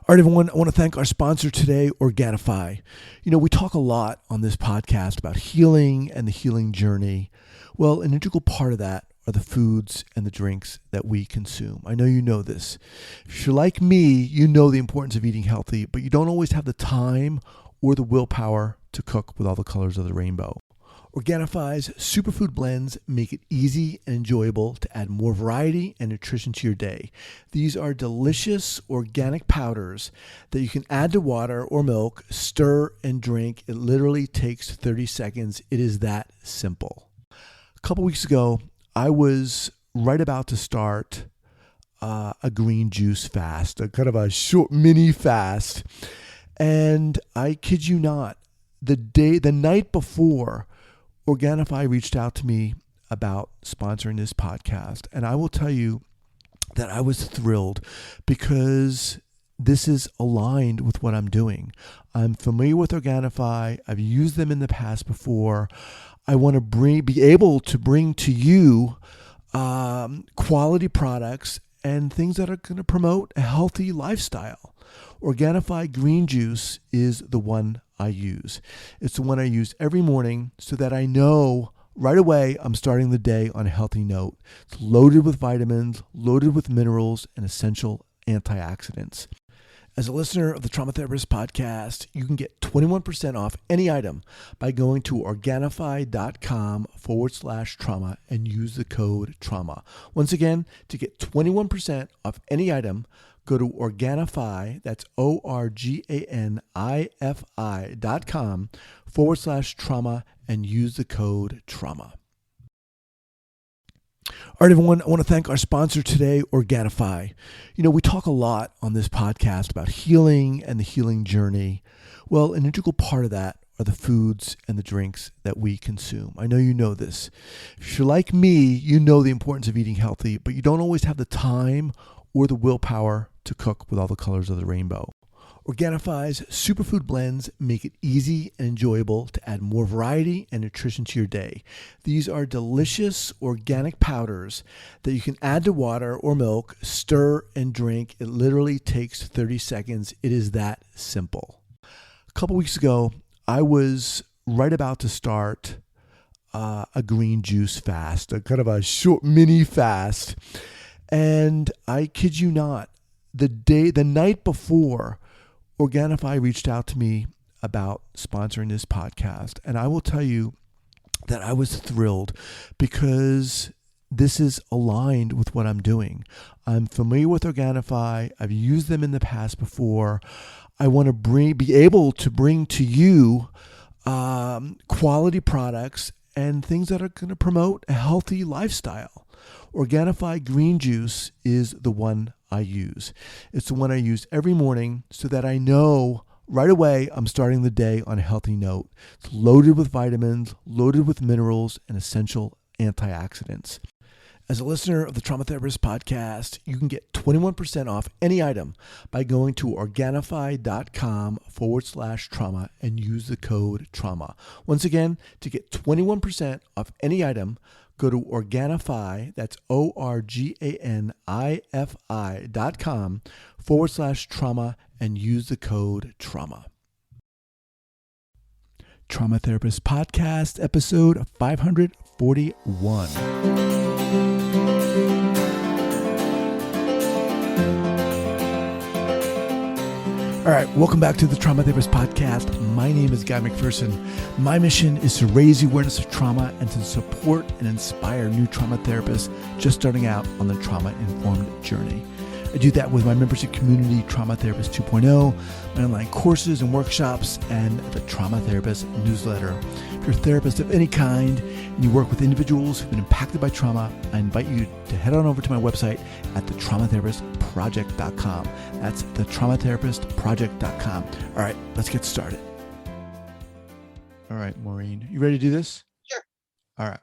All right, everyone, I want to thank our sponsor today, Organifi. You know, we talk a lot on this podcast about healing and the healing journey. Well, an integral part of that are the foods and the drinks that we consume. I know you know this. If you're like me, you know the importance of eating healthy, but you don't always have the time or the willpower to cook with all the colors of the rainbow. Organifi's superfood blends make it easy and enjoyable to add more variety and nutrition to your day. These are delicious organic powders that you can add to water or milk, stir and drink. It literally takes 30 seconds. It is that simple. A couple weeks ago, I was right about to start a green juice fast, a kind of a short mini fast. And I kid you not, the night before, Organifi reached out to me about sponsoring this podcast. And I will tell you that I was thrilled because this is aligned with what I'm doing. I'm familiar with Organifi. I've used them in the past before. I want to be able to bring to you quality products and things that are going to promote a healthy lifestyle. Organifi green juice is the one I use. It's the one I use every morning so that I know right away I'm starting the day on a healthy note. It's loaded with vitamins, loaded with minerals, and essential antioxidants. As a listener of the Trauma Therapist podcast, you can get 21% off any item by going to Organifi.com/trauma and use the code trauma. Once again, to get 21% off any item, go to Organifi, that's Organifi.com/trauma and use the code trauma. All right, everyone, I want to thank our sponsor today, Organifi. You know, we talk a lot on this podcast about healing and the healing journey. Well, an integral part of that are the foods and the drinks that we consume. I know you know this. If you're like me, you know the importance of eating healthy, but you don't always have the time or the willpower to cook with all the colors of the rainbow. Organifi's superfood blends make it easy and enjoyable to add more variety and nutrition to your day. These are delicious organic powders that you can add to water or milk, stir and drink. It literally takes 30 seconds. It is that simple. A couple weeks ago, I was right about to start a green juice fast, a kind of a short mini fast. And I kid you not, the night before, Organifi reached out to me about sponsoring this podcast. And I will tell you that I was thrilled because this is aligned with what I'm doing. I'm familiar with Organifi. I've used them in the past before. I want to be able to bring to you quality products and things that are going to promote a healthy lifestyle. Organifi green juice is the one I use. It's the one I use every morning so that I know right away I'm starting the day on a healthy note. It's loaded with vitamins, loaded with minerals, and essential antioxidants. As a listener of the Trauma Therapist podcast, you can get 21% off any item by going to Organifi.com/trauma and use the code trauma. Once again, to get 21% off any item, go to Organifi, that's Organifi.com/trauma and use the code trauma. Trauma Therapist Podcast, episode 541. All right, welcome back to the Trauma Therapist Podcast. My name is Guy McPherson. My mission is to raise the awareness of trauma and to support and inspire new trauma therapists just starting out on the trauma-informed journey. I do that with my membership community, Trauma Therapist 2.0, my online courses and workshops, and the Trauma Therapist newsletter. If you're a therapist of any kind and you work with individuals who've been impacted by trauma, I invite you to head on over to my website at thetraumatherapistproject.com. That's thetraumatherapistproject.com. All right, let's get started. All right, Maureen, you ready to do this? Sure. All right.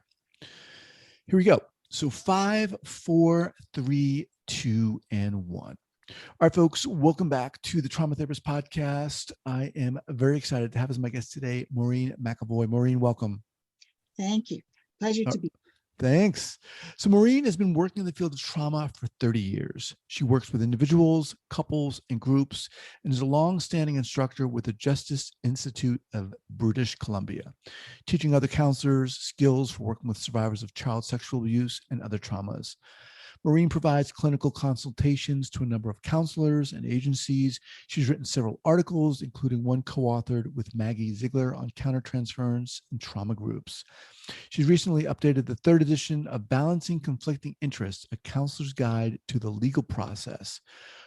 Here we go. So 5, 4, 3, 2, and 1. All right, folks, welcome back to the Trauma Therapist Podcast. I am very excited to have as my guest today, Maureen McEvoy. Maureen, welcome. Thank you. Pleasure to be. Thanks. So Maureen has been working in the field of trauma for 30 years. She works with individuals, couples, and groups, and is a long-standing instructor with the Justice Institute of British Columbia, teaching other counselors skills for working with survivors of child sexual abuse and other traumas. Maureen provides clinical consultations to a number of counselors and agencies. She's written several articles, including one co-authored with Maggie Ziegler on countertransference and trauma groups. She's recently updated the third edition of Balancing Conflicting Interests, a counselor's guide to the legal process.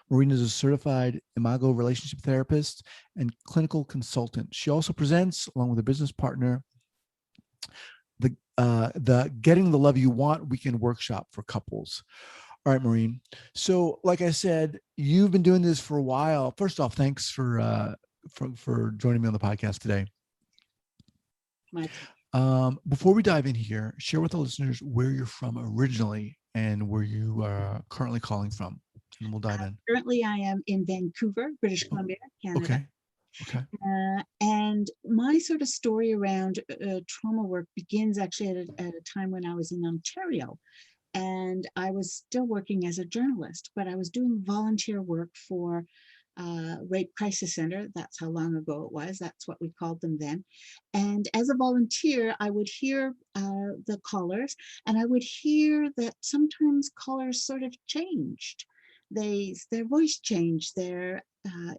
Maureen is a certified Imago Relationship therapist and clinical consultant. She also presents, along with a business partner, the Getting the Love You Want weekend workshop for couples. All right, Maureen. So, like I said, you've been doing this for a while. First off, thanks for joining me on the podcast today. Before we dive in here, share with the listeners where you're from originally and where you are currently calling from, and we'll dive in. Currently, I am in Vancouver, British Columbia, Canada. Okay. And my sort of story around trauma work begins actually at a time when I was in Ontario. And I was still working as a journalist, but I was doing volunteer work for Rape Crisis Center. That's how long ago it was. That's what we called them then. And as a volunteer, I would hear the callers, and I would hear that sometimes callers sort of changed. Their voice changed, their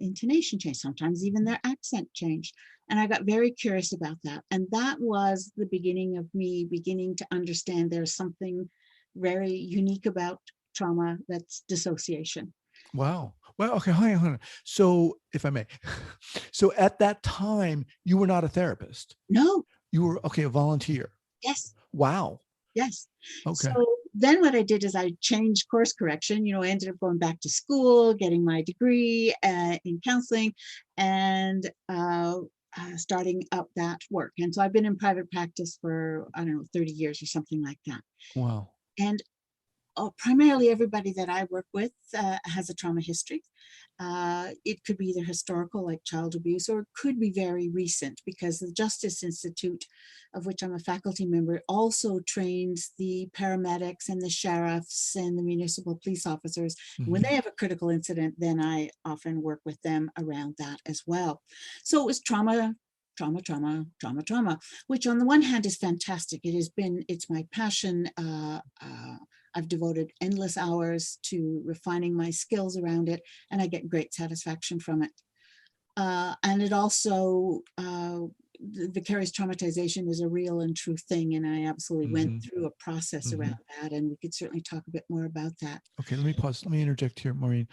intonation changed, sometimes even their accent changed. And I got very curious about that. And that was the beginning of me beginning to understand there's something very unique about trauma, that's dissociation. Wow. Well, okay, hold on. So, if I may, so at that time, you were not a therapist. No. You were, a volunteer. Yes. Wow. Yes. Okay. So then what I did is I changed course correction. I ended up going back to school, getting my degree in counseling, and starting up that work. And so I've been in private practice for, 30 years or something like that. Wow. And primarily everybody that I work with has a trauma history. It could be either historical, like child abuse, or it could be very recent, because the Justice Institute, of which I'm a faculty member, also trains the paramedics and the sheriffs and the municipal police officers. Mm-hmm. When they have a critical incident, then I often work with them around that as well. So it was trauma, which on the one hand is fantastic. It's my passion. I've devoted endless hours to refining my skills around it, and I get great satisfaction from it. And it also, vicarious traumatization is a real and true thing, and I absolutely went through a process around that, and we could certainly talk a bit more about that. Okay, let me pause. Let me interject here, Maureen.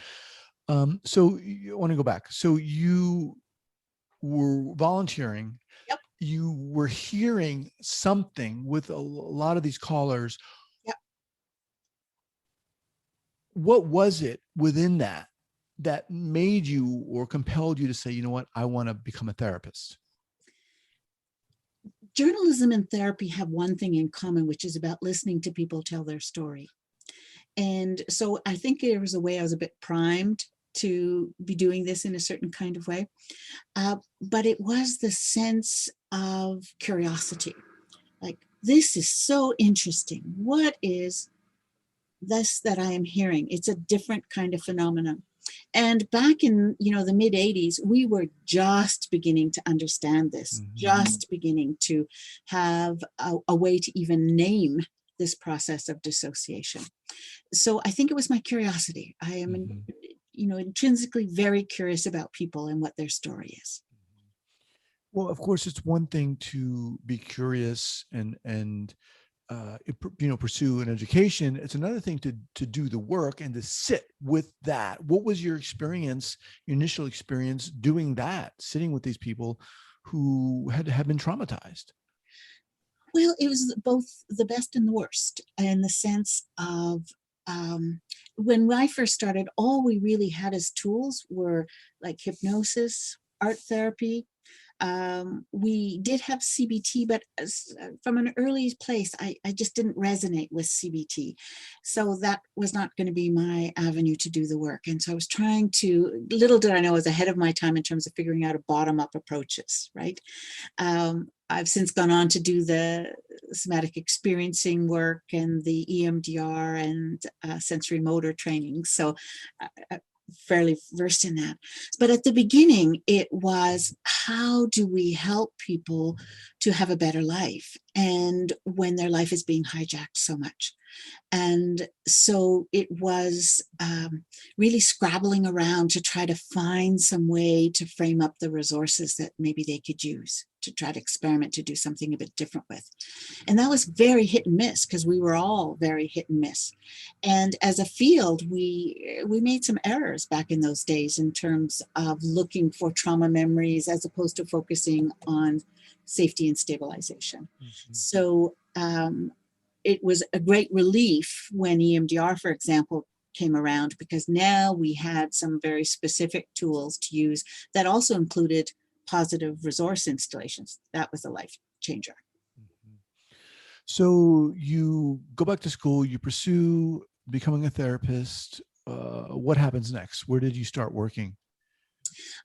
So I want to go back. So you were volunteering. Yep. You were hearing something with a lot of these callers. Yep. What was it within that made you or compelled you to say, you know what, I want to become a therapist? Journalism and therapy have one thing in common, which is about listening to people tell their story. And so I think there was a way I was a bit primed to be doing this in a certain kind of way. But it was the sense of curiosity. Like, this is so interesting. What is this that I am hearing? It's a different kind of phenomenon. And back in, the mid 80s, we were just beginning to understand this, just beginning to have a way to even name this process of dissociation. So I think it was my curiosity. I am, intrinsically very curious about people and what their story is. Well, of course, it's one thing to be curious and pursue an education. It's another thing to do the work and to sit with that. What was your experience, your initial experience doing that, sitting with these people who had been traumatized? Well, it was both the best and the worst, in the sense of when I first started, all we really had as tools were like hypnosis, art therapy, We did have CBT, but from an early place, I just didn't resonate with CBT. So that was not going to be my avenue to do the work. And so I was trying to, little did I know I was ahead of my time in terms of figuring out a bottom-up approaches, right? I've since gone on to do the somatic experiencing work and the EMDR and sensorimotor training. So fairly versed in that. But at the beginning, it was, how do we help people to have a better life? And when their life is being hijacked so much. And so it was really scrabbling around to try to find some way to frame up the resources that maybe they could use to try to experiment to do something a bit different with. And that was very hit and miss, because we were all very hit and miss. And as a field, we made some errors back in those days in terms of looking for trauma memories as opposed to focusing on safety and stabilization. Mm-hmm. So it was a great relief when EMDR, for example, came around, because now we had some very specific tools to use that also included positive resource installations. That was a life changer. Mm-hmm. So you go back to school, you pursue becoming a therapist. What happens next? Where did you start working?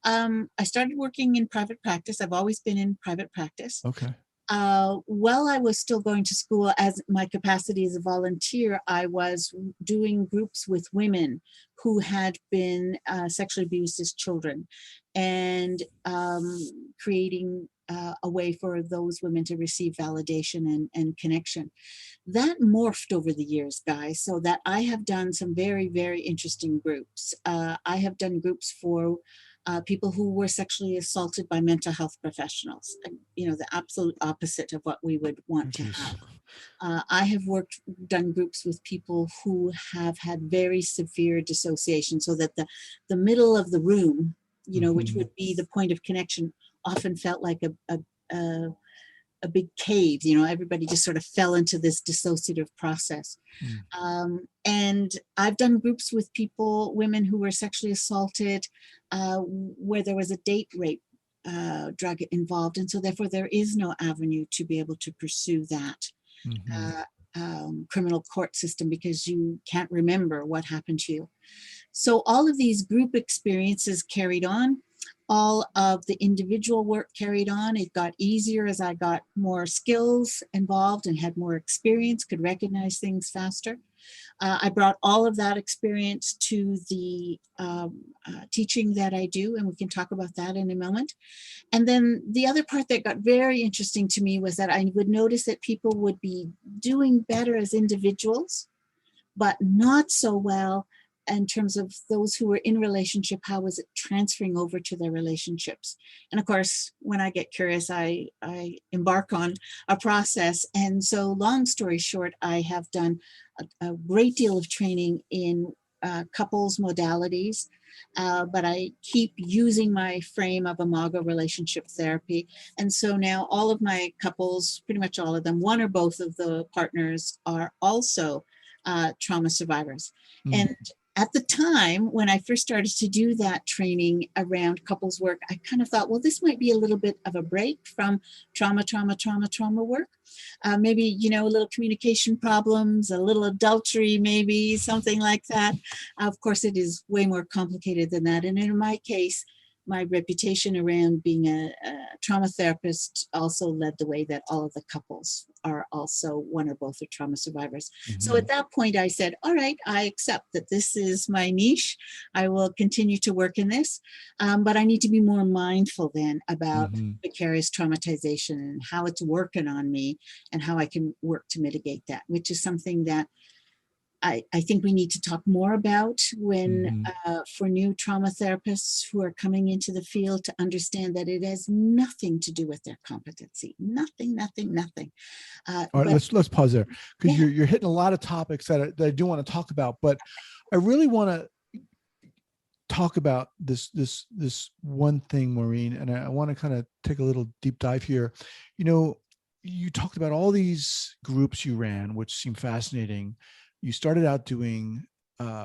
I started working in private practice. I've always been in private practice. Okay. While I was still going to school, as my capacity as a volunteer, I was doing groups with women who had been sexually abused as children, and creating a way for those women to receive validation and connection. That morphed over the years, guys, so that I have done some very, very interesting groups. I have done groups for people who were sexually assaulted by mental health professionals, the absolute opposite of what we would want to have. I have done groups with people who have had very severe dissociation, so that the middle of the room, mm-hmm. which would be the point of connection, often felt like a big cave. Everybody just sort of fell into this dissociative process. And I've done groups with women who were sexually assaulted, where there was a date rape drug involved. And so therefore there is no avenue to be able to pursue that criminal court system, because you can't remember what happened to you. So all of these group experiences carried on. All of the individual work carried on. It got easier as I got more skills involved and had more experience, could recognize things faster. I brought all of that experience to the teaching that I do, and we can talk about that in a moment. And then the other part that got very interesting to me was that I would notice that people would be doing better as individuals, but not so well in terms of those who were in relationship. How was it transferring over to their relationships? And of course, when I get curious, I embark on a process. And so long story short, I have done a great deal of training in couples modalities, but I keep using my frame of Imago Relationship therapy. And so now all of my couples, pretty much all of them, one or both of the partners are also trauma survivors. And at the time when I first started to do that training around couples work, I kind of thought, well, this might be a little bit of a break from trauma work. Maybe, a little communication problems, a little adultery, maybe something like that. Of course, it is way more complicated than that. And in my case, my reputation around being a trauma therapist also led the way that all of the couples are also one or both are trauma survivors. Mm-hmm. So at that point I said, all right, I accept that this is my niche. I will continue to work in this, but I need to be more mindful then about vicarious traumatization and how it's working on me and how I can work to mitigate that, which is something that I think we need to talk more about when for new trauma therapists who are coming into the field, to understand that it has nothing to do with their competency. Nothing. All right, let's pause there, because you're hitting a lot of topics that I do want to talk about, but I really want to talk about this one thing, Maureen, and I want to kind of take a little deep dive here. You talked about all these groups you ran, which seem fascinating. You started out doing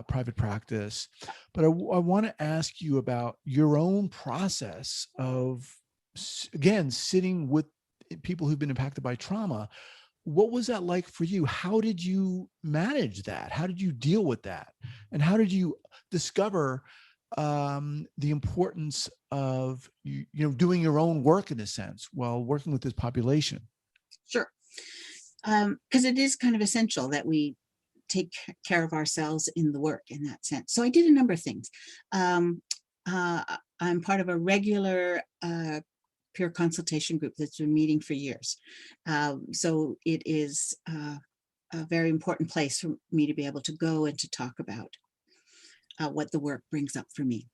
private practice, but I want to ask you about your own process of again, sitting with people who've been impacted by trauma. What was that like for you? How did you manage that? How did you deal with that? And how did you discover the importance of doing your own work in a sense while working with this population? Sure. Because it is kind of essential that we take care of ourselves in the work in that sense. So I did a number of things. I'm part of a regular peer consultation group that's been meeting for years. So it is a very important place for me to be able to go and to talk about what the work brings up for me.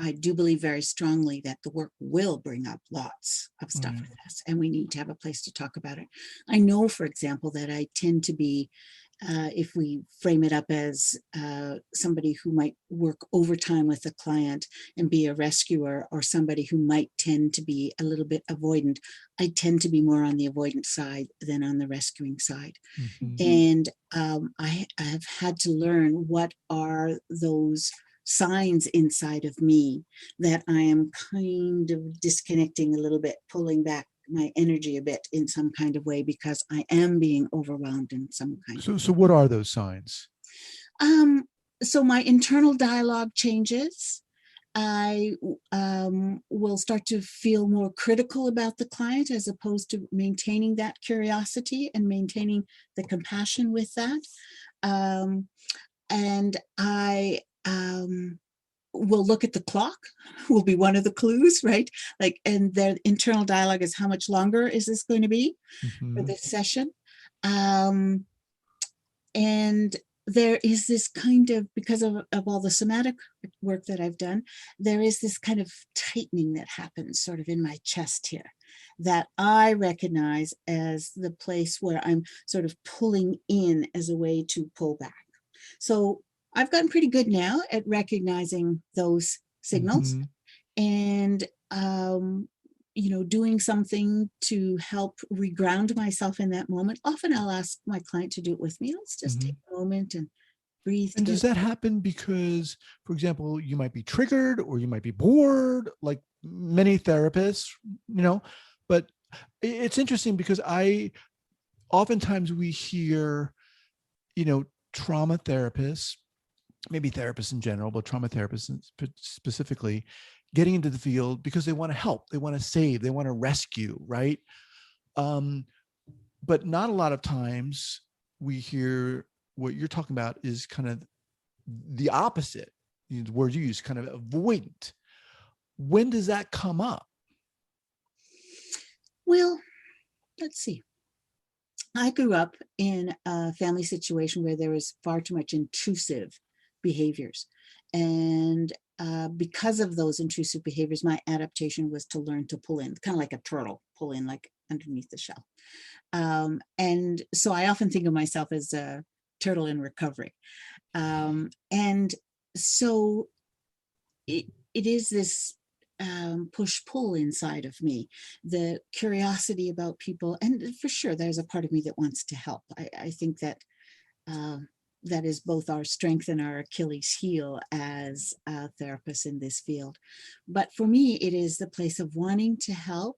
I do believe very strongly that the work will bring up lots of stuff with us, and we need to have a place to talk about it. I know, for example, that I tend to be, if we frame it up as somebody who might work overtime with a client and be a rescuer, or somebody who might tend to be a little bit avoidant, I tend to be more on the avoidant side than on the rescuing side. And I have had to learn what are those signs inside of me that I am kind of disconnecting a little bit, pulling back my energy a bit in some kind of way, because I am being overwhelmed in some kind of way. So what are those signs? So my internal dialogue changes. I will start to feel more critical about the client, as opposed to maintaining that curiosity and maintaining the compassion with that. And I will look at the clock, will be one of the clues, right? Like, and their internal dialogue is, how much longer is this going to be for this session? And there is this kind of, because of all the somatic work that I've done, there is this kind of tightening that happens sort of in my chest here, that I recognize as the place where I'm sort of pulling in as a way to pull back. So I've gotten pretty good now at recognizing those signals and, doing something to help reground myself in that moment. Often I'll ask my client to do it with me. Let's just take a moment and breathe. And does that happen because, for example, you might be triggered or you might be bored, like many therapists, but it's interesting because oftentimes we hear, trauma therapists, maybe therapists in general, but trauma therapists specifically, getting into the field because they want to help, they want to save, they want to rescue, right? But not a lot of times we hear what you're talking about is kind of the opposite. The word you use, kind of avoidant. When does that come up? Well, let's see. I grew up in a family situation where there was far too much intrusive behaviors. And because of those intrusive behaviors, my adaptation was to learn to pull in, kind of like a turtle, pull in like underneath the shell. And so I often think of myself as a turtle in recovery. And so it is this push-pull inside of me, the curiosity about people. And for sure, there's a part of me that wants to help. I think that that is both our strength and our Achilles heel as therapists in this field. But for me, it is the place of wanting to help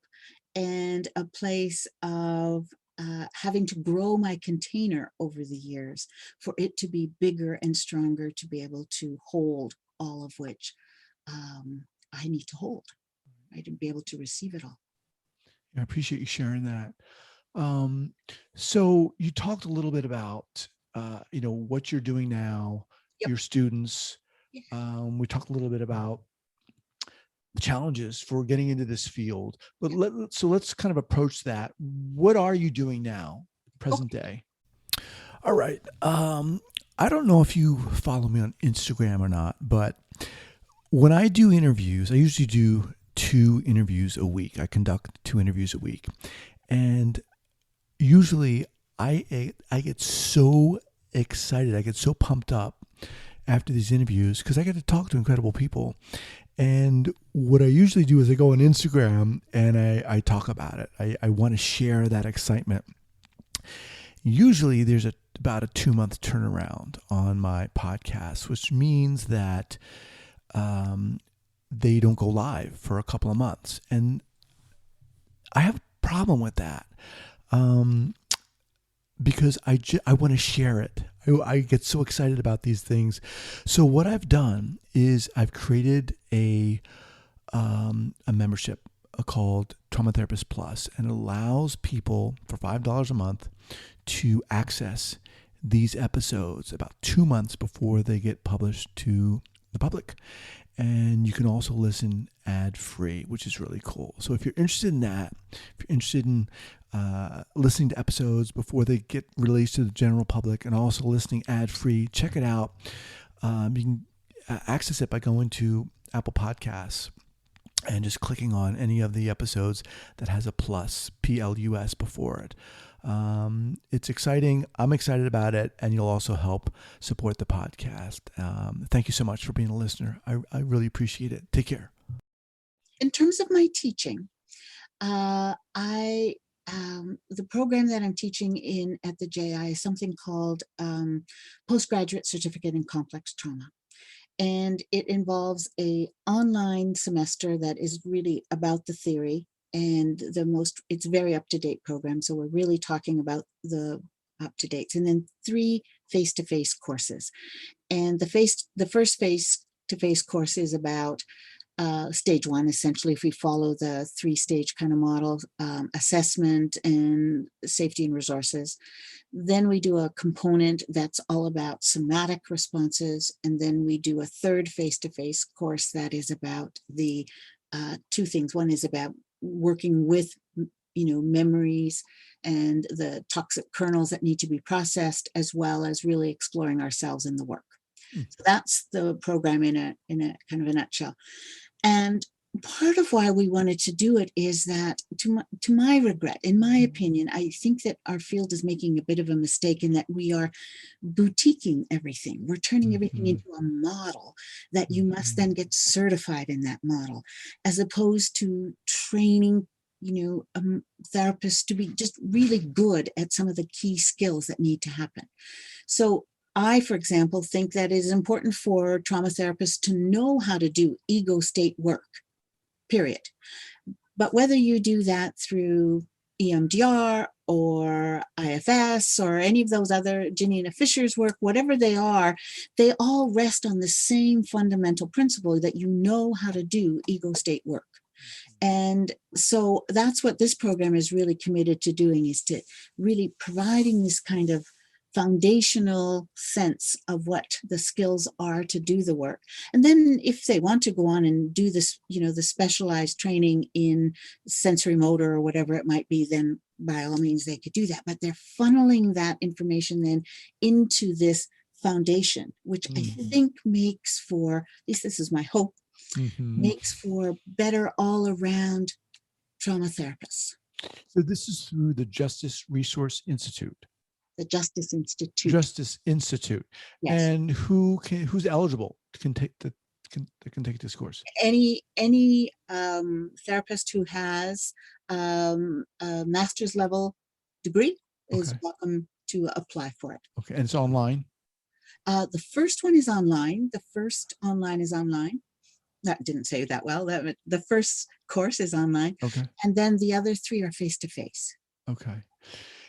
and a place of having to grow my container over the years for it to be bigger and stronger, to be able to hold all of which I need to hold, right, and be able to receive it all. I appreciate you sharing that. So you talked a little bit about what you're doing now, your students. We talked a little bit about the challenges for getting into this field, but let's kind of approach that. What are you doing now, present day? All right. I don't know if you follow me on Instagram or not, but when I do interviews, I usually do 2 interviews a week. I conduct 2 interviews a week, and usually I get so excited. I get so pumped up after these interviews because I get to talk to incredible people. And what I usually do is I go on Instagram and I talk about it. I want to share that excitement. Usually there's about a 2-month turnaround on my podcast, which means that they don't go live for a couple of months. And I have a problem with that. Because I want to share it. I get so excited about these things. So what I've done is I've created a membership called Trauma Therapist Plus, and it allows people for $5 a month to access these episodes about 2 months before they get published to the public. And you can also listen ad-free, which is really cool. So if you're interested in that, if you're interested in listening to episodes before they get released to the general public and also listening ad-free, check it out. You can access it by going to Apple Podcasts and just clicking on any of the episodes that has a plus, Plus, before it. It's exciting. I'm excited about it, and you'll also help support the podcast. Thank you so much for being a listener. I really appreciate it. Take care. In terms of my teaching, the program that I'm teaching in at the JI is something called Postgraduate Certificate in Complex Trauma. And it involves an online semester that is really about the theory, and it's a very up-to-date program. So we're really talking about the up-to-dates, and then 3 face-to-face courses. And the first face-to-face course is about stage 1, essentially, if we follow the 3-stage kind of model, assessment and safety and resources. Then we do a component that's all about somatic responses. And then we do a 3rd face-to-face course that is about the 2 things. One is about working with, memories and the toxic kernels that need to be processed, as well as really exploring ourselves in the work. So that's the program in a kind of a nutshell. And part of why we wanted to do it is that, to my regret, in my opinion, I think that our field is making a bit of a mistake in that we are boutiquing everything. We're turning everything into a model that you must then get certified in that model, as opposed to training therapists to be just really good at some of the key skills that need to happen. So I, for example, think that it is important for trauma therapists to know how to do ego state work, period. But whether you do that through EMDR or IFS or any of those other Janina Fisher's work, whatever they are, they all rest on the same fundamental principle that you know how to do ego state work. And so that's what this program is really committed to doing, is to really providing this kind of foundational sense of what the skills are to do the work. And then if they want to go on and do this, the specialized training in sensorimotor or whatever it might be, then by all means they could do that. But they're funneling that information then into this foundation, which I think makes for, at least this is my hope, makes for better all around trauma therapists. So this is through the Justice Resource Institute. The Justice Institute. Justice Institute. Yes. And who's eligible can take this course? Any therapist who has a master's level degree is welcome to apply for it. Okay, and it's online? The first one is online. The first online is online. That didn't say that well. The first course is online. Okay. And then the other 3 are face-to-face. Okay.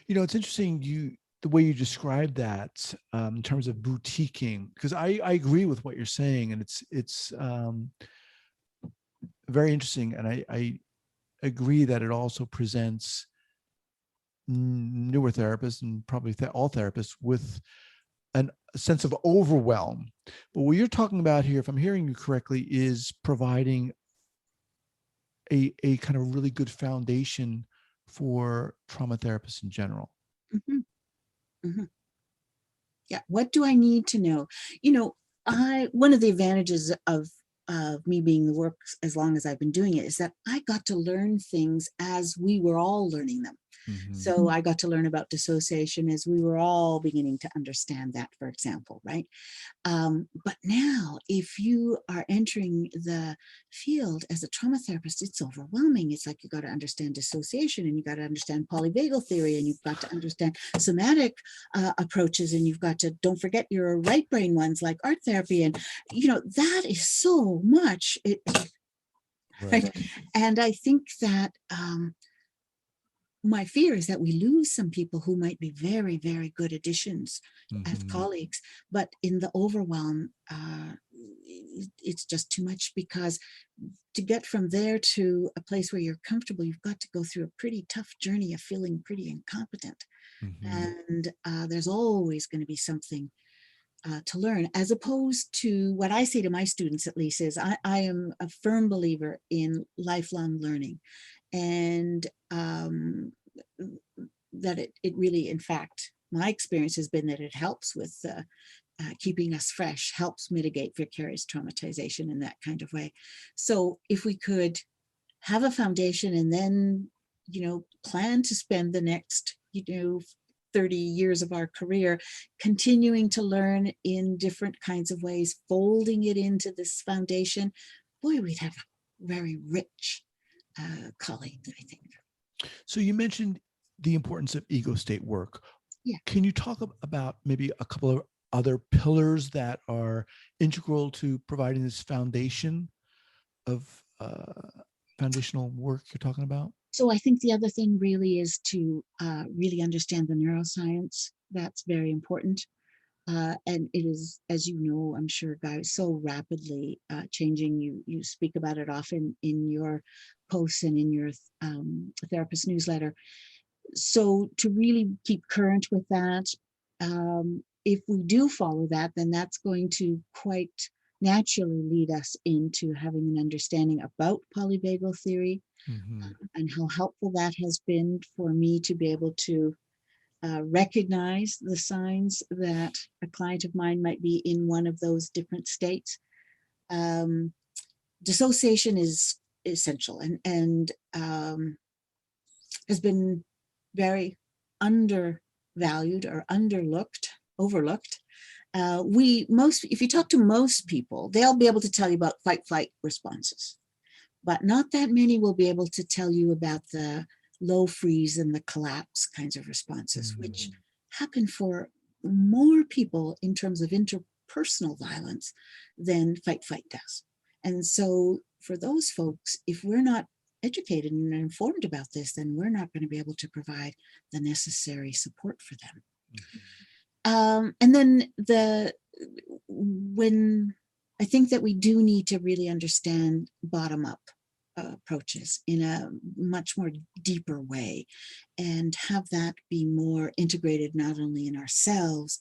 It's interesting the way you described that in terms of boutiquing, because I agree with what you're saying, and it's very interesting, and I agree that it also presents newer therapists and probably all therapists with a sense of overwhelm. But what you're talking about here, if I'm hearing you correctly, is providing a kind of really good foundation for trauma therapists in general. Yeah. What do I need to know? One of the advantages of me being the work as long as I've been doing it is that I got to learn things as we were all learning them. So I got to learn about dissociation as we were all beginning to understand that, for example, right? But now, if you are entering the field as a trauma therapist, it's overwhelming. It's like you got to understand dissociation, and you got to understand polyvagal theory, and you've got to understand somatic approaches, and you've got to, don't forget your right brain ones like art therapy. And, that is so much. Right? And I think that my fear is that we lose some people who might be very, very good additions as Mm-hmm. colleagues, but in the overwhelm, it's just too much, because to get from there to a place where you're comfortable, you've got to go through a pretty tough journey of feeling pretty incompetent. Mm-hmm. And there's always going to be something to learn, as opposed to what I say to my students, at least, is I am a firm believer in lifelong learning, and that it really, in fact, my experience has been that it helps with keeping us fresh, helps mitigate vicarious traumatization in that kind of way. So if we could have a foundation and then, plan to spend the next, 30 years of our career continuing to learn in different kinds of ways, folding it into this foundation, boy, we'd have very rich colleagues, I think. So you mentioned the importance of ego state work. Yeah. Can you talk about maybe a couple of other pillars that are integral to providing this foundation of foundational work you're talking about? So I think the other thing really is to really understand the neuroscience. That's very important. And it is, as you know, I'm sure, guys, so rapidly changing. You speak about it often in your posts and in your therapist newsletter. So to really keep current with that, if we do follow that, then that's going to quite naturally lead us into having an understanding about polyvagal theory, Mm-hmm. and how helpful that has been for me to be able to recognize the signs that a client of mine might be in one of those different states. Dissociation is essential and has been very undervalued or overlooked. If you talk to most people, they'll be able to tell you about fight-flight responses, but not that many will be able to tell you about the low freeze and the collapse kinds of responses, Mm-hmm. which happen for more people in terms of interpersonal violence than fight-flight does. And so for those folks, if we're not educated and informed about this, then we're not going to be able to provide the necessary support for them. Mm-hmm. And then when I think that we do need to really understand bottom-up approaches in a much more deeper way, and have that be more integrated not only in ourselves,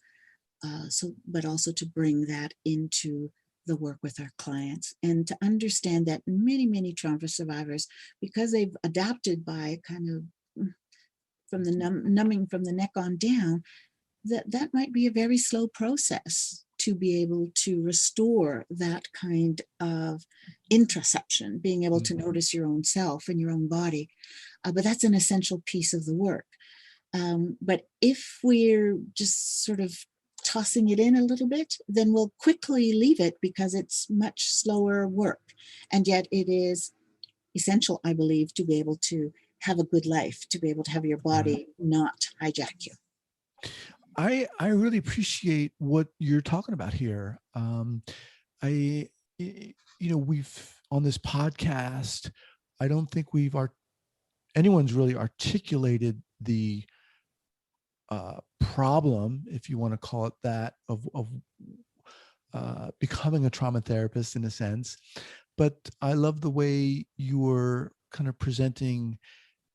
but also to bring that into the work with our clients, and to understand that many trauma survivors, because they've adapted by kind of from the numbing from the neck on down, that might be a very slow process to be able to restore that kind of introception, being able to notice your own self and your own body. But that's an essential piece of the work. But if we're just sort of tossing it in a little bit, then we'll quickly leave it because it's much slower work. And yet it is essential, I believe, to be able to have a good life, to be able to have your body not hijack you. I really appreciate what you're talking about here. We've on this podcast, I don't think anyone's really articulated the problem, if you want to call it that, of becoming a trauma therapist in a sense. But I love the way you were kind of presenting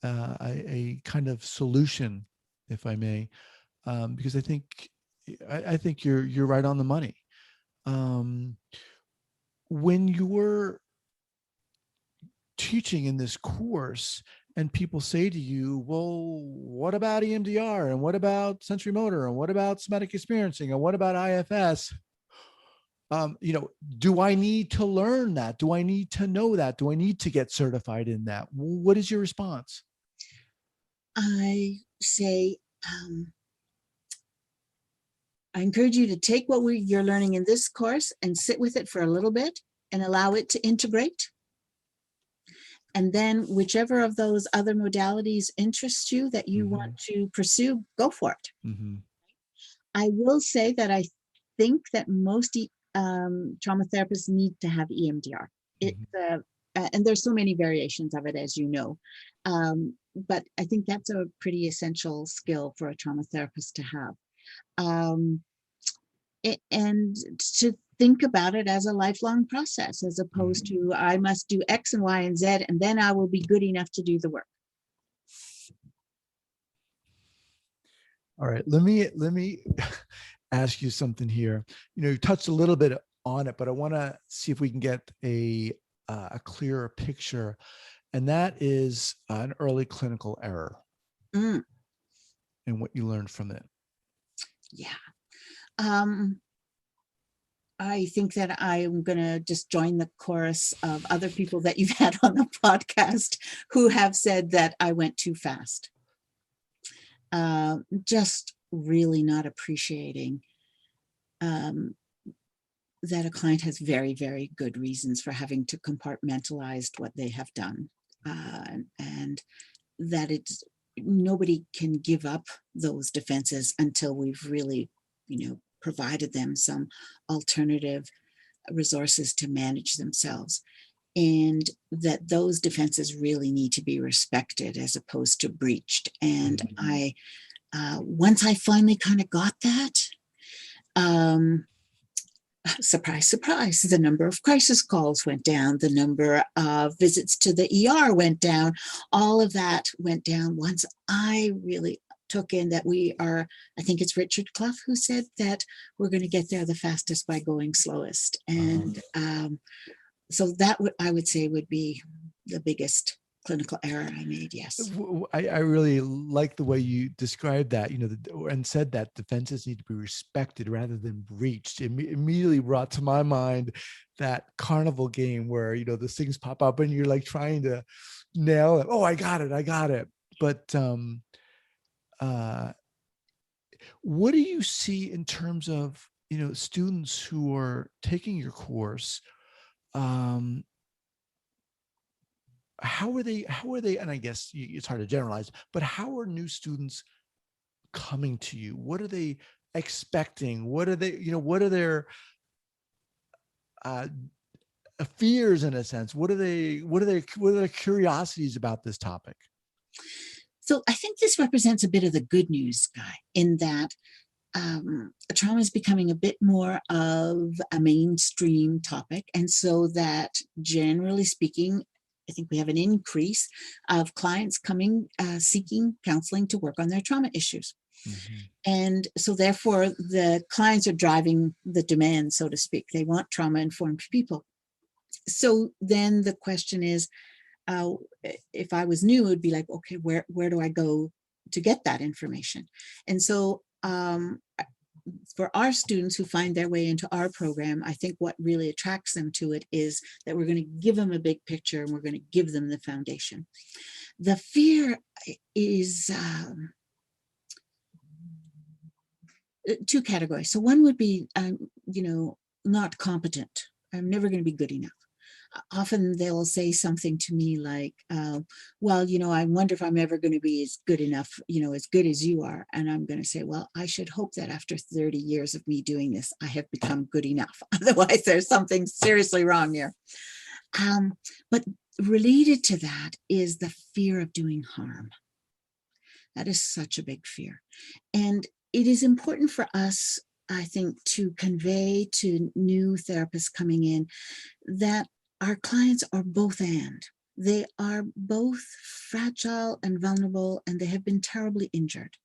a kind of solution, if I may. Because I think you're right on the money. When you're teaching in this course and people say to you, well, what about EMDR, and what about sensorimotor, and what about somatic experiencing, and what about IFS? Do I need to learn that? Do I need to know that? Do I need to get certified in that? What is your response? I say, I encourage you to take what you're learning in this course and sit with it for a little bit and allow it to integrate. And then whichever of those other modalities interests you that you want to pursue, go for it. I will say that I think that most trauma therapists need to have EMDR. It's and there's so many variations of it, as you know. But I think that's a pretty essential skill for a trauma therapist to have. And to think about it as a lifelong process, as opposed to I must do X and Y and Z, and then I will be good enough to do the work. All right, let me ask you something here. You touched a little bit on it, but I want to see if we can get a clearer picture, and that is an early clinical error and what you learned from it. Yeah. I think that I'm going to just join the chorus of other people that you've had on the podcast who have said that I went too fast. Just really not appreciating that a client has very, very good reasons for having to compartmentalize what they have done. And that nobody can give up those defenses until we've really, provided them some alternative resources to manage themselves, and that those defenses really need to be respected as opposed to breached. And once I finally kind of got that, surprise, surprise, the number of crisis calls went down, the number of visits to the ER went down, all of that went down once I really took in that I think it's Richard Clough who said that we're going to get there the fastest by going slowest. And so that I would say would be the biggest clinical error I made. Yes. I really like the way you described that, and said that defenses need to be respected rather than breached. It immediately brought to my mind that carnival game where, those things pop up and you're like trying to nail it. Oh, I got it. But, what do you see in terms of, students who are taking your course? How are they, and I guess it's hard to generalize, but how are new students coming to you? What are they expecting? What are they, what are their fears in a sense? What are their curiosities about this topic? So I think this represents a bit of the good news, Guy, in that trauma is becoming a bit more of a mainstream topic. And so that generally speaking, I think we have an increase of clients coming, seeking counseling to work on their trauma issues. And so therefore the clients are driving the demand, so to speak. They want trauma-informed people. So then the question is, if I was new, it would be like, okay, where do I go to get that information? And so for our students who find their way into our program, I think what really attracts them to it is that we're going to give them a big picture and we're going to give them the foundation. The fear is two categories. So one would be, not competent. I'm never going to be good enough. Often they'll say something to me like, well, I wonder if I'm ever going to be as good enough, as good as you are. And I'm going to say, well, I should hope that after 30 years of me doing this, I have become good enough. Otherwise, there's something seriously wrong here. But related to that is the fear of doing harm. That is such a big fear. And it is important for us, I think, to convey to new therapists coming in that our clients are both and. They are both fragile and vulnerable, and they have been terribly injured.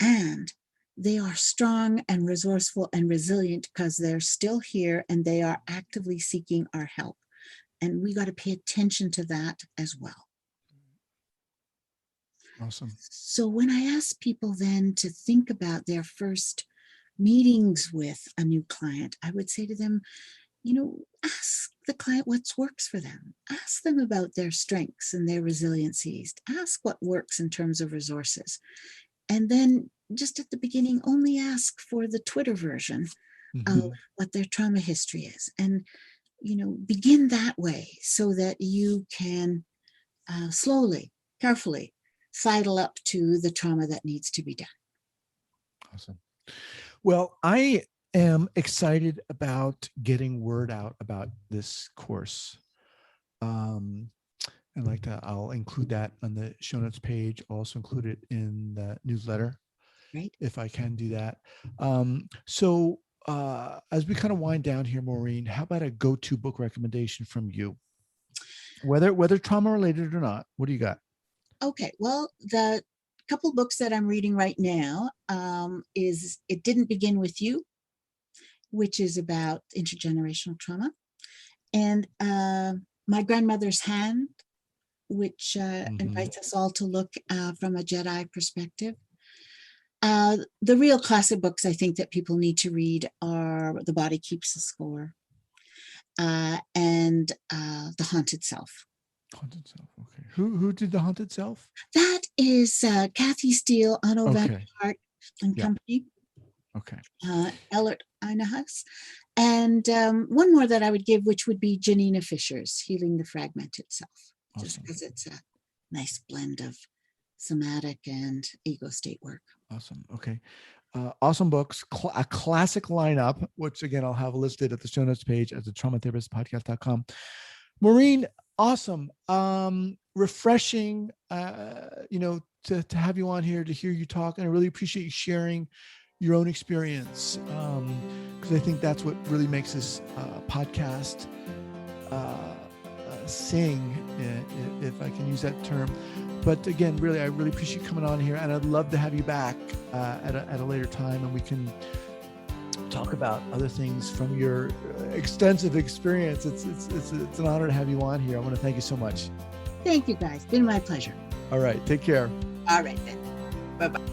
And they are strong and resourceful and resilient because they're still here and they are actively seeking our help. And we got to pay attention to that as well. Awesome. So when I ask people then to think about their first meetings with a new client, I would say to them, ask the client what works for them. Ask them about their strengths and their resiliencies. Ask what works in terms of resources. And then just at the beginning, only ask for the Twitter version of what their trauma history is. And, begin that way so that you can slowly, carefully sidle up to the trauma that needs to be done. Awesome. Well, I am excited about getting word out about this course. And like that, I'll include that on the show notes page. I'll also include it in the newsletter, Right. if I can do that. As we kind of wind down here, Maureen, how about a go-to book recommendation from you? Whether trauma related or not, what do you got? Okay, well, the couple books that I'm reading right now is It Didn't Begin With You, which is about intergenerational trauma, and My Grandmother's Hand, which invites us all to look from a Jedi perspective. The real classic books I think that people need to read are The Body Keeps the Score and The Haunted Self. Haunted Self. Okay. Who did The Haunted Self? That is Kathy Steele, Otto Van Okay. Hart and Company. Okay. Ellert Einhaus. And one more that I would give, which would be Janina Fisher's Healing the Fragmented Self, just because it's a nice blend of somatic and ego state work. Awesome. Okay. Awesome books, a classic lineup, which again, I'll have listed at the show notes page at the traumatherapistpodcast.com. Maureen, awesome. Refreshing, to have you on here, to hear you talk. And I really appreciate you sharing your own experience, because I think that's what really makes this podcast sing, if I can use that term. But again, really, I really appreciate you coming on here, and I'd love to have you back at a later time, and we can talk about other things from your extensive experience. It's an honor to have you on here. I want to thank you so much. Thank you, guys. Been my pleasure. All right. Take care. All right, then. Bye-bye.